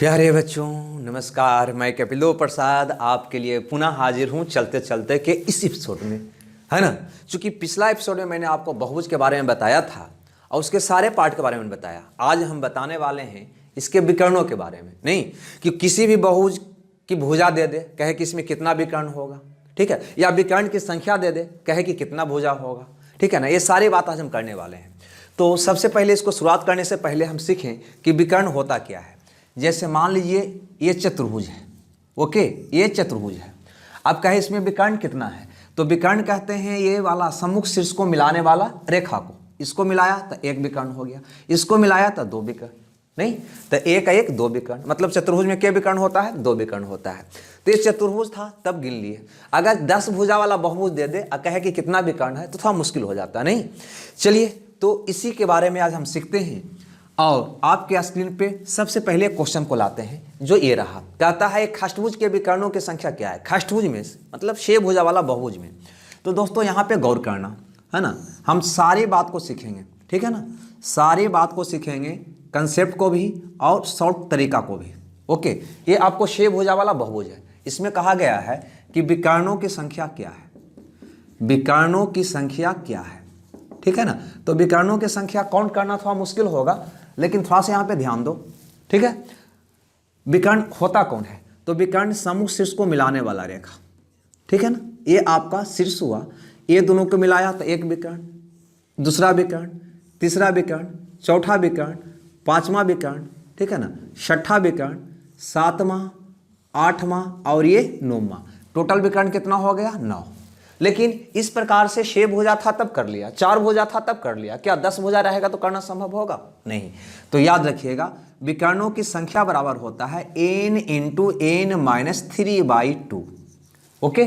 प्यारे बच्चों नमस्कार। मैं कपिलो प्रसाद आपके लिए पुनः हाजिर हूँ चलते चलते के इस एपिसोड में, है ना। चूँकि पिछला एपिसोड में मैंने आपको बहुभुज के बारे में बताया था और उसके सारे पार्ट के बारे में बताया। आज हम बताने वाले हैं इसके विकर्णों के बारे में। नहीं कि किसी भी बहुभुज की भुजा दे दे, कहे कि इसमें कितना विकर्ण होगा, ठीक है, या विकर्ण की संख्या दे दे, कहे कि कितना भुजा होगा, ठीक है ना। ये सारी बात आज हम करने वाले हैं। तो सबसे पहले इसको शुरुआत करने से पहले हम सीखें कि विकर्ण होता क्या है। जैसे मान लीजिए ये चतुर्भुज है, ओके, ये चतुर्भुज है। अब कहे इसमें विकर्ण कितना है, तो विकर्ण कहते हैं ये वाला सम्मुख शीर्ष को मिलाने वाला रेखा को। इसको मिलाया तो एक विकर्ण हो गया, इसको मिलाया तो दो विकर्ण, नहीं तो एक एक दो विकर्ण। मतलब चतुर्भुज में क्या विकर्ण होता है, दो विकर्ण होता है। तो ये चतुर्भुज था तब गिन लिए। अगर 10 भुजा वाला बहुभुज दे दे और कहे कि कितना विकर्ण है तो थोड़ा मुश्किल हो जाता है। नहीं, चलिए तो इसी के बारे में आज हम सीखते हैं। और आपके स्क्रीन पे सबसे पहले क्वेश्चन को लाते हैं जो ये रहा। कहता है एक खष्टभुज के विकर्णों की संख्या क्या है। खष्टभुज में मतलब 6 भुजा वाला बहुभुज में। तो दोस्तों यहाँ पे गौर करना है ना, हम सारी बात को सीखेंगे, ठीक है ना। सारी बात को सीखेंगे, कंसेप्ट को भी और शॉर्ट तरीका को भी। ओके, ये आपको 6 भुजा वाला बहुभुज है। इसमें कहा गया है कि विकर्णों की संख्या क्या है, विकर्णों की संख्या क्या है, ठीक है ना। तो विकर्णों की संख्या काउंट करना थोड़ा मुश्किल होगा, लेकिन थोड़ा सा यहाँ पे ध्यान दो, ठीक है। विकर्ण होता कौन है, तो विकर्ण सम्मुख शीर्ष को मिलाने वाला रेखा, ठीक है ना। ये आपका शीर्ष हुआ, ये दोनों को मिलाया तो एक विकर्ण, दूसरा विकर्ण, तीसरा विकर्ण, चौथा विकर्ण, पांचवा विकर्ण, ठीक है ना, छठा विकर्ण, सातवां, आठवां और ये नौवां। टोटल विकर्ण कितना हो गया, 9। लेकिन इस प्रकार से 6 भुजा था तब कर लिया, 4 भुजा था तब कर लिया, क्या 10 भुजा रहेगा तो करना संभव होगा, नहीं। तो याद रखिएगा विकर्णों की संख्या बराबर होता है n into n minus 3/2। Okay,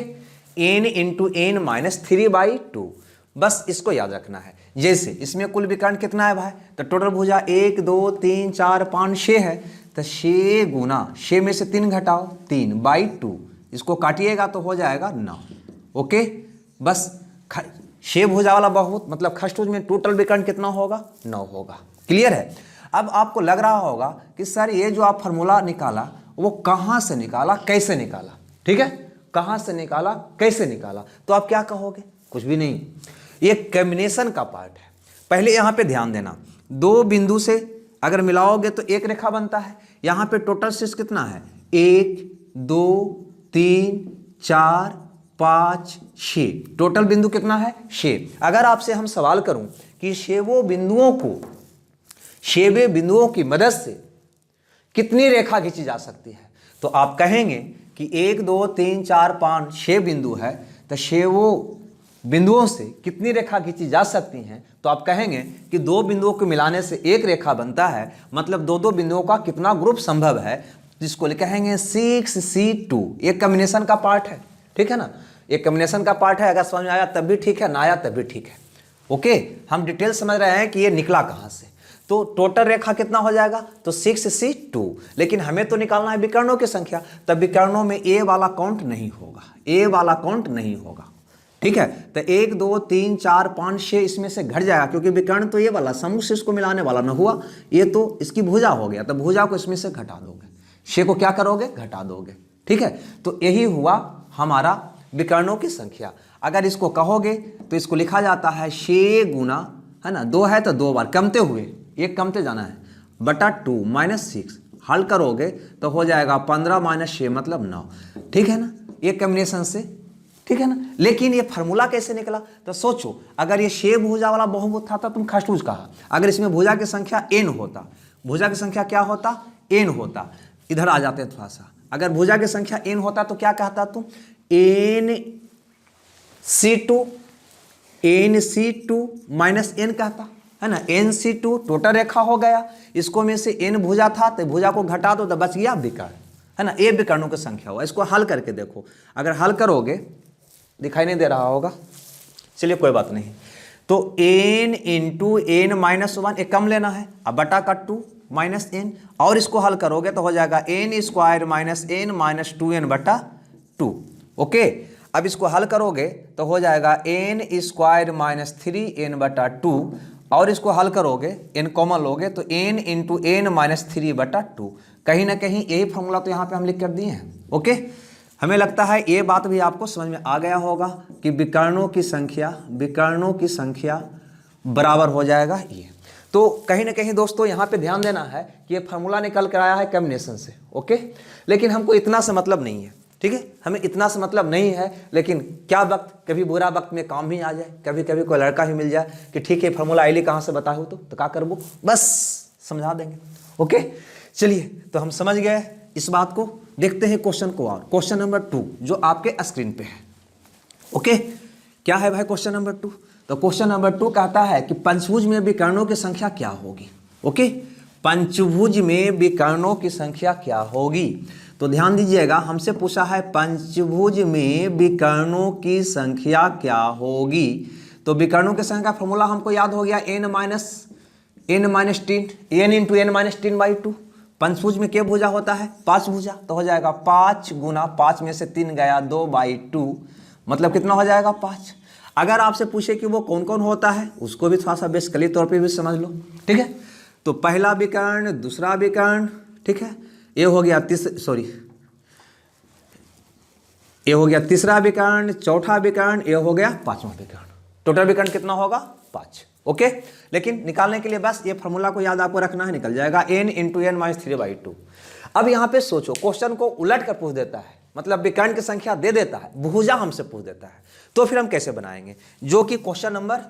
n into n minus 3/2, बस इसको याद रखना है। जैसे इसमें कुल विकर्ण कितना है भाई, तो टोटल भुजा 1 2 3 4 5 6 है, तो 6 गुना 6 में से 3 घटाओ 3/2, इसको काटिएगा तो हो जाएगा 9। ओके, बस 6 भुजा वाला बहुभुज मतलब खष्टभुज में टोटल विकर्ण कितना होगा, 9 होगा। क्लियर है। अब आपको लग रहा होगा कि सर ये जो आप फार्मूला निकाला वो कहाँ से निकाला, कैसे निकाला, ठीक है, कहाँ से निकाला, कैसे निकाला। तो आप क्या कहोगे, कुछ भी नहीं, ये कॉम्बिनेशन का पार्ट है। पहले यहाँ पे ध्यान देना, 2 बिंदु से अगर मिलाओगे तो एक रेखा बनता है। यहाँ पे टोटल शीर्ष कितना है, 1 2 3 4 5 6, टोटल बिंदु कितना है, 6। अगर आपसे हम सवाल करूं कि 6वें बिंदुओं की मदद से कितनी रेखा खींची जा सकती है, तो आप कहेंगे कि 1 2 3 4 5 6 बिंदु है, तो 6 बिंदुओं से कितनी रेखा खींची जा सकती हैं, तो आप कहेंगे कि 2 बिंदुओं को मिलाने से एक रेखा बनता है। मतलब 2 बिंदुओं का कितना ग्रुप संभव है, जिसको कहेंगे 6C2। एक कॉम्बिनेशन का पार्ट है, ठीक है ना, एक कॉम्बिनेशन का पार्ट है। अगर समझ में आया तब भी ठीक है, ना आया तब भी ठीक है। ओके, हम डिटेल समझ रहे हैं कि ये निकला कहाँ से। तो टोटल रेखा कितना हो जाएगा, तो 6C2। लेकिन हमें तो निकालना है विकर्णों की संख्या, तब विकर्णों में ए वाला काउंट नहीं होगा, ए वाला काउंट नहीं होगा, ठीक है। तो 1 2 3 4 5 6 इसमें से घट जाएगा, क्योंकि विकर्ण तो ये वाला सम्मुख शीर्ष को मिलाने वाला न हुआ, ये तो इसकी भुजा हो गया, तो भुजा को इसमें से घटा दोगे, 6 को क्या करोगे, घटा दोगे, ठीक है। तो यही हुआ हमारा विकर्णों की संख्या। अगर इसको कहोगे तो इसको लिखा जाता है 6 गुना, है ना, 2 है तो 2 बार कमते हुए, एक कमते जाना है, बटा 2 माइनस 6, हल करोगे तो हो जाएगा 15 माइनस 6 मतलब 9, ठीक है ना, ये कॉम्बिनेशन से, ठीक है ना। लेकिन ये फार्मूला कैसे निकला, तो सोचो अगर ये 6 भुजा वाला बहुभुज था तो तुम खष्टभुज कहा, अगर इसमें भुजा की संख्या n होता, भुजा की संख्या क्या होता, n होता। इधर आ जाते हैं थोड़ा सा, अगर भुजा की संख्या n होता तो क्या कहता तुम, nC2 माइनस n कहता, है ना। nC2 टोटल रेखा हो गया, इसको में से n भुजा था तो भुजा को घटा दो तो बच गया विकर्ण, है ना। ये विकर्णों की संख्या हुआ। इसको हल करके देखो, अगर हल करोगे दिखाई नहीं दे रहा होगा, चलिए कोई बात नहीं। तो n इंटू एन माइनस 1, एक कम लेना है, अब बटा का 2 माइनस n, और इसको हल करोगे तो हो जाएगा n square minus n minus 2n बटा 2। ओके, अब इसको हल करोगे तो हो जाएगा n स्क्वायर माइनस 3n बटा 2, और इसको हल करोगे, n कॉमन लोगे तो n इंटू एन माइनस 3/2, कहीं ना कहीं यही फॉर्मूला तो यहाँ पे हम लिख कर दिए हैं। ओके, हमें लगता है ये बात भी आपको समझ में आ गया होगा कि विकर्णों की संख्या बराबर हो जाएगा ये। तो कहीं ना कहीं दोस्तों यहाँ पे ध्यान देना है कि ये फार्मूला निकल कर आया है कॉम्बिनेशन से। ओके, लेकिन हमको इतना से मतलब नहीं है, ठीक है, हमें इतना से मतलब नहीं है, लेकिन क्या वक्त कभी बुरा वक्त में काम भी आ जाए, कभी कभी कोई लड़का ही मिल जाए कि ठीक है फार्मूला आइली कहाँ से बताओ तो क्या करबो, बस समझा देंगे। ओके, चलिए तो हम समझ गए इस बात को। देखते हैं क्वेश्चन को, और क्वेश्चन नंबर 2 जो आपके स्क्रीन पे है। ओके, क्या है भाई क्वेश्चन नंबर 2? तो क्वेश्चन नंबर 2 कहता है कि पंचभुज में विकर्णों की संख्या क्या होगी। ओके, पंचभुज में विकर्णों की संख्या क्या होगी? तो ध्यान दीजिएगा, हमसे पूछा है पंचभुज में विकर्णों की संख्या क्या होगी। तो विकर्णों की संख्या का फॉर्मूला हमको याद हो गया, n minus 10, n into n minus 10/2। पंचभुज में क्या भुजा होता है? 5 भुजा, तो हो जाएगा 5 गुना 5 में से 3 गया 2/2, मतलब कितना हो जाएगा 5। अगर आपसे पूछे कि वो कौन कौन होता है, उसको भी थोड़ा सा बेसिकली तौर पे भी समझ लो, ठीक है। तो पहला विकर्ण, दूसरा विकर्ण, ठीक है, ये हो गया ये हो गया तीसरा विकर्ण, चौथा विकर्ण, ये हो गया पांचवा विकर्ण। टोटल विकर्ण कितना होगा? 5। ओके, लेकिन निकालने के लिए बस ये फॉर्मूला को याद आपको रखना है, निकल जाएगा n इंटू एन माइनस 3/2। अब यहाँ पे सोचो, क्वेश्चन को उलट कर पूछ देता है, मतलब विकर्ण की संख्या दे देता है, भुजा हमसे पूछ देता है, तो फिर हम कैसे बनाएंगे? जो कि क्वेश्चन नंबर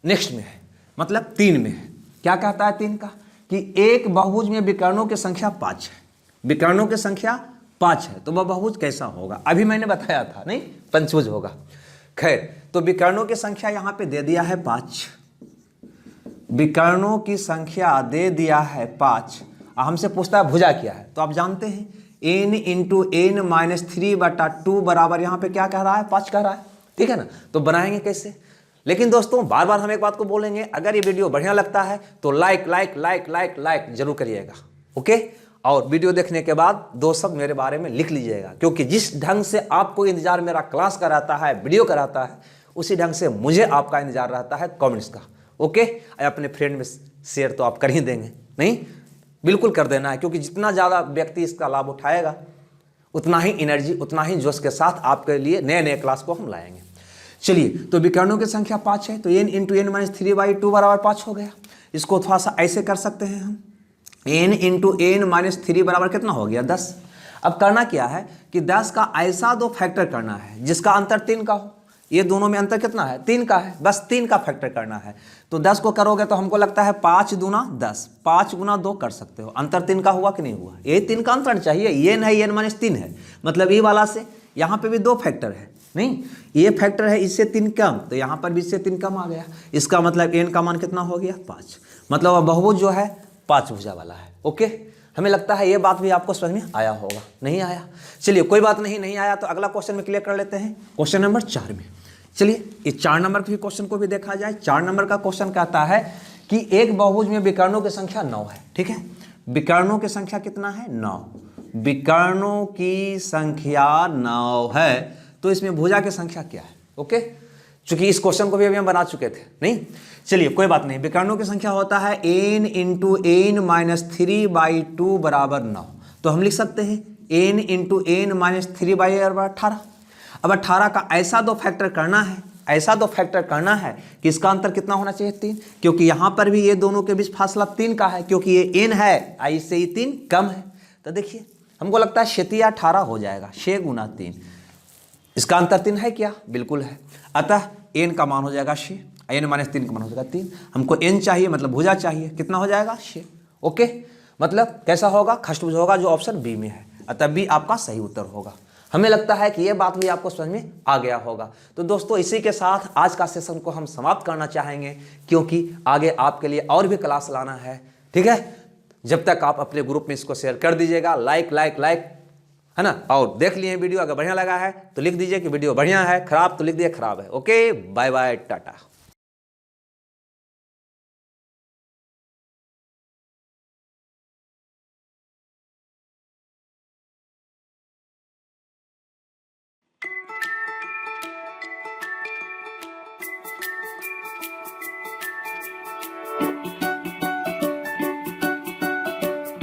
नेक्स्ट में है, मतलब 3 में है। क्या कहता है 3 का? कि एक बहुभुज में विकर्णों की संख्या 5 है, विकर्णों की संख्या 5 है, तो वह बहुभुज कैसा होगा? अभी मैंने बताया था, नहीं, पंचभुज होगा। खैर, तो विकर्णों की संख्या यहां पे दे दिया है 5, विकर्णों की संख्या दे दिया है 5। हमसे पूछता है भुजा क्या है, तो आप जानते हैं n इंटू एन माइनस 3/2 बराबर यहां पे क्या कह रहा है? 5 कह रहा है, ठीक है ना। तो बनाएंगे कैसे? लेकिन दोस्तों बार बार हम एक बात को बोलेंगे, अगर ये वीडियो बढ़िया लगता है तो लाइक जरूर करिएगा। ओके, और वीडियो देखने के बाद 2 शब्द मेरे बारे में लिख लीजिएगा, क्योंकि जिस ढंग से आपको इंतजार मेरा क्लास का रहता है, वीडियो का रहता है, उसी ढंग से मुझे आपका इंतजार रहता है कमेंट्स का। ओके, अपने फ्रेंड में शेयर तो आप कर ही देंगे, नहीं, बिल्कुल कर देना है, क्योंकि जितना ज़्यादा व्यक्ति इसका लाभ उठाएगा उतना ही एनर्जी, उतना ही जोश के साथ आपके लिए नए नए क्लास को हम लाएंगे। चलिए, तो विकर्णों की संख्या 5 है, तो n इंटू एन माइनस 3/2 बराबर 5 हो गया। इसको थोड़ा सा ऐसे कर सकते हैं हम, n इंटू एन माइनस 3 बराबर कितना हो गया? 10। अब करना क्या है कि 10 का ऐसा 2 फैक्टर करना है जिसका अंतर 3 का हो। ये दोनों में अंतर कितना है? 3 का है, बस 3 का फैक्टर करना है। तो 10 को करोगे तो हमको लगता है 5 दूना 10, 5 गुना 2 कर सकते हो। अंतर 3 का हुआ कि नहीं हुआ? ये 3 का अंतर चाहिए, ये है n माइनस 3 है, मतलब ये वाला से यहाँ पे भी 2 फैक्टर है, नहीं, ये फैक्टर है, इससे 3 कम, तो यहाँ पर भी इससे 3 कम आ गया। इसका मतलब n का मान कितना हो गया? 5, मतलब बहुभुज जो है 5 भुजा वाला है। ओके, हमें लगता है ये बात भी आपको समझ में आया होगा। नहीं आया? चलिए कोई बात नहीं आया तो अगला क्वेश्चन में क्लियर कर लेते हैं, क्वेश्चन नंबर 4 में। चलिए इस 4 नंबर के क्वेश्चन को भी देखा जाए। 4 नंबर का क्वेश्चन कहता है कि एक बहुभुज में विकर्णों की संख्या 9 है, ठीक है, विकर्णों की संख्या कितना है? 9, विकर्णों की संख्या 9 है, तो इसमें भुजा की संख्या क्या है? ओके, चूंकि इस क्वेश्चन को भी अभी हम बना चुके थे, नहीं, चलिए कोई बात नहीं। विकर्णों की संख्या होता है n इंटू एन माइनस 3/2 बराबर 9, तो हम लिख सकते हैं n इंटू एन माइनस 3/18। अब 18 का ऐसा 2 फैक्टर करना है, ऐसा 2 फैक्टर करना है कि इसका अंतर कितना होना चाहिए? 3, क्योंकि यहां पर भी ये दोनों के बीच फासला 3 का है, क्योंकि ये n है, इससे ही 3 कम है। तो देखिए हमको लगता है 6 या 18 हो जाएगा, 6 गुना 3, इसका अंतर 3 है क्या? बिल्कुल है। अतः n का मान हो जाएगा 6, n माइनस 3 का मान हो जाएगा 3। हमको n चाहिए, मतलब भुजा चाहिए, कितना हो जाएगा? 6। ओके, मतलब कैसा होगा? खष्टभुज होगा, जो ऑप्शन बी में है, अतः बी आपका सही उत्तर होगा। हमें लगता है कि यह बात भी आपको समझ में आ गया होगा। तो दोस्तों इसी के साथ आज का सेशन को हम समाप्त करना चाहेंगे, क्योंकि आगे आपके लिए और भी क्लास लाना है, ठीक है। जब तक आप अपने ग्रुप में इसको शेयर कर दीजिएगा, लाइक है ना, और देख लिए वीडियो, अगर बढ़िया लगा है तो लिख दीजिए कि वीडियो बढ़िया है, खराब तो लिख दिए खराब है। Okay, bye bye, Tata.